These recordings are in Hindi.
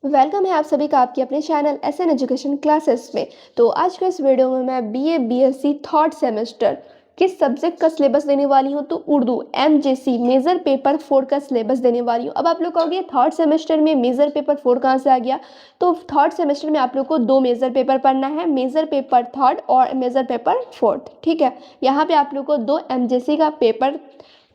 वेलकम है आप सभी का आपके अपने चैनल एसएन एजुकेशन क्लासेस में। तो आज के इस वीडियो में मैं बीए बीएससी थर्ड सेमेस्टर किस सब्जेक्ट का सिलेबस देने वाली हूँ। तो उर्दू एमजेसी मेजर पेपर 4 का सिलेबस देने वाली हूँ। अब आप लोग कहोगे थर्ड सेमेस्टर में मेजर पेपर 4 कहाँ से आ गया। तो थर्ड सेमेस्टर में आप लोग को दो मेजर पेपर पढ़ना है, मेजर पेपर थर्ड और मेजर पेपर फोर्थ। ठीक है, यहाँ पे आप लोग को दो एमजेसी का पेपर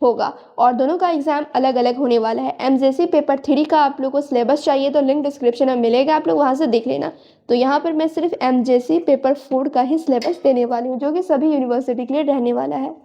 होगा और दोनों का एग्जाम अलग अलग होने वाला है। एमजेसी पेपर 3 का आप लोग को सिलेबस चाहिए तो लिंक डिस्क्रिप्शन में मिलेगा, आप लोग वहाँ से देख लेना। तो यहाँ पर मैं सिर्फ एमजेसी पेपर 4 का ही सिलेबस देने वाली हूँ जो कि सभी यूनिवर्सिटी के लिए रहने वाला है।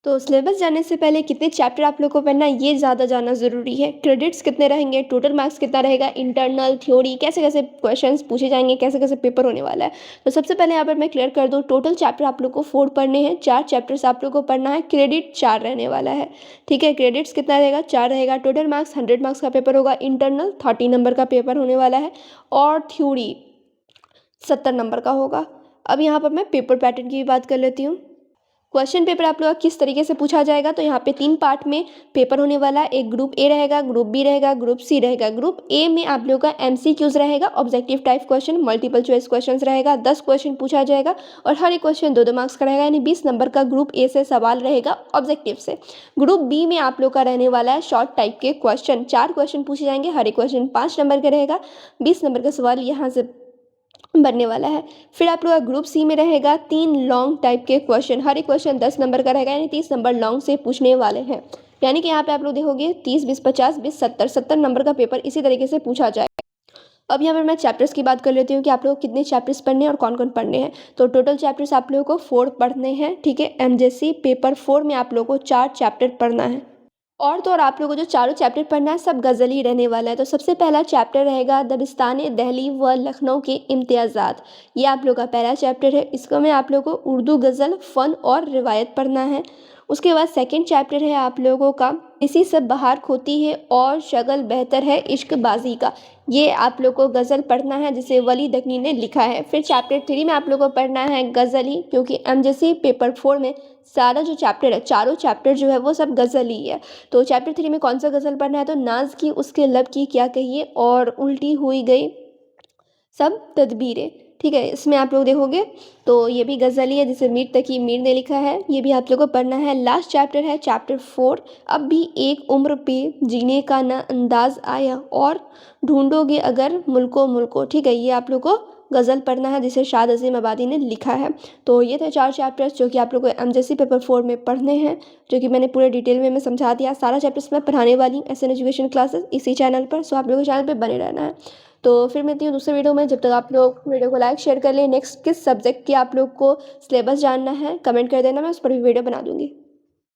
तो सिलेबस जानने से पहले कितने चैप्टर आप लोग को पढ़ना है ये ज़्यादा जानना ज़रूरी है। क्रेडिट्स कितने रहेंगे, टोटल मार्क्स कितना रहेगा, इंटरनल थ्योरी कैसे कैसे क्वेश्चंस पूछे जाएंगे, कैसे कैसे पेपर होने वाला है। तो सबसे पहले यहाँ पर मैं क्लियर कर दूँ, टोटल चैप्टर आप लोग को 4 पढ़ने हैं, 4 चैप्टर्स आप लोग को पढ़ना है, क्रेडिट 4 रहने वाला है। ठीक है, क्रेडिट्स कितना रहेगा, 4 रहेगा। टोटल मार्क्स 100 मार्क्स का पेपर होगा, इंटरनल 30 नंबर का पेपर होने वाला है और थ्योरी 70 नंबर का होगा। अब यहाँ पर मैं पेपर पैटर्न की भी बात कर लेती हूँ। क्वेश्चन पेपर आप लोग का किस तरीके से पूछा जाएगा, तो यहाँ पे 3 पार्ट में पेपर होने वाला है। एक ग्रुप ए रहेगा, ग्रुप बी रहेगा, ग्रुप सी रहेगा। ग्रुप ए में आप लोग का एमसीक्यूज रहेगा, objective type question, multiple choice question रहेगा, 10 क्वेश्चन पूछा जाएगा और हर एक क्वेश्चन 2-2 मार्क्स का रहेगा, यानी 20 नंबर का ग्रुप ए से सवाल रहेगा ऑब्जेक्टिव से। ग्रुप बी में आप लोग का रहने वाला है शॉर्ट टाइप के क्वेश्चन, 4 क्वेश्चन पूछे जाएंगे, हर एक क्वेश्चन 5 नंबर का रहेगा, 20 नंबर का सवाल यहाँ से बनने वाला है। फिर आप लोग का ग्रुप सी में रहेगा 3 लॉन्ग टाइप के क्वेश्चन, हर एक क्वेश्चन 10 नंबर का रहेगा, यानी 30 नंबर लॉन्ग से पूछने वाले हैं। यानी कि यहाँ पे आप लोग देखोगे 30 20 50 20 70 नंबर का पेपर इसी तरीके से पूछा जाएगा। अब यहाँ पर मैं चैप्टर्स की बात कर लेती हूँ कि आप लोग कितने चैप्टर्स पढ़ने हैं और कौन कौन पढ़ने हैं। तो टोटल चैप्टर्स आप लोगों को 4 पढ़ने हैं। ठीक है, एमजेसी पेपर 4 में आप लोगों को 4 चैप्टर पढ़ना है। और आप लोगों को जो चारों चैप्टर पढ़ना है सब गज़ल ही रहने वाला है। तो सबसे पहला चैप्टर रहेगा दबिस्तान दहली व लखनऊ के इम्तियाज़ात। ये आप लोग का पहला चैप्टर है। इसको में आप लोगों को उर्दू गज़ल फ़न और रिवायत पढ़ना है। उसके बाद सेकंड चैप्टर है आप लोगों का इसी सब बहार खोती है और शगल बेहतर है इश्क बाजी का। ये आप लोग को गज़ल पढ़ना है जिसे वली दकनी ने लिखा है। फिर चैप्टर 3 में आप लोग को पढ़ना है गज़ल ही, क्योंकि एमजेसी पेपर 4 में सारा जो चैप्टर है, चारों चैप्टर जो है वो सब गज़ल ही है। तो चैप्टर 3 में कौन सा गज़ल पढ़ना है, तो नाज की उसके लब की क्या कहिए और उल्टी हुई गई सब तदबीरें। ठीक है, इसमें आप लोग देखोगे तो ये भी गज़ल ही है जिसे मीर तकी मीर ने लिखा है, ये भी आप लोग को पढ़ना है। लास्ट चैप्टर है चैप्टर 4, अब भी एक उम्र पे जीने का ना अंदाज आया और ढूंढोगे अगर मुल्को मुल्को। ठीक है, ये आप लोग को गज़ल पढ़ना है जिसे शाद अजीम आबादी ने लिखा है। तो ये थे 4 चैप्टर्स जो कि आप लोग को एमजेसी पेपर 4 में पढ़ने हैं, जो कि मैंने पूरे डिटेल में मैं समझा दिया। सारा चैप्टर्स मैं पढ़ाने वाली हूँ एसएन एजुकेशन क्लासेस इसी चैनल पर, सो आप लोगों को चैनल पर बने रहना है। तो फिर मिलती हूँ दूसरे वीडियो में। जब तक आप लोग वीडियो को लाइक शेयर कर लें। नेक्स्ट किस सब्जेक्ट की आप लोग को सिलेबस जानना है कमेंट कर देना, मैं उस पर भी वीडियो बना दूँगी।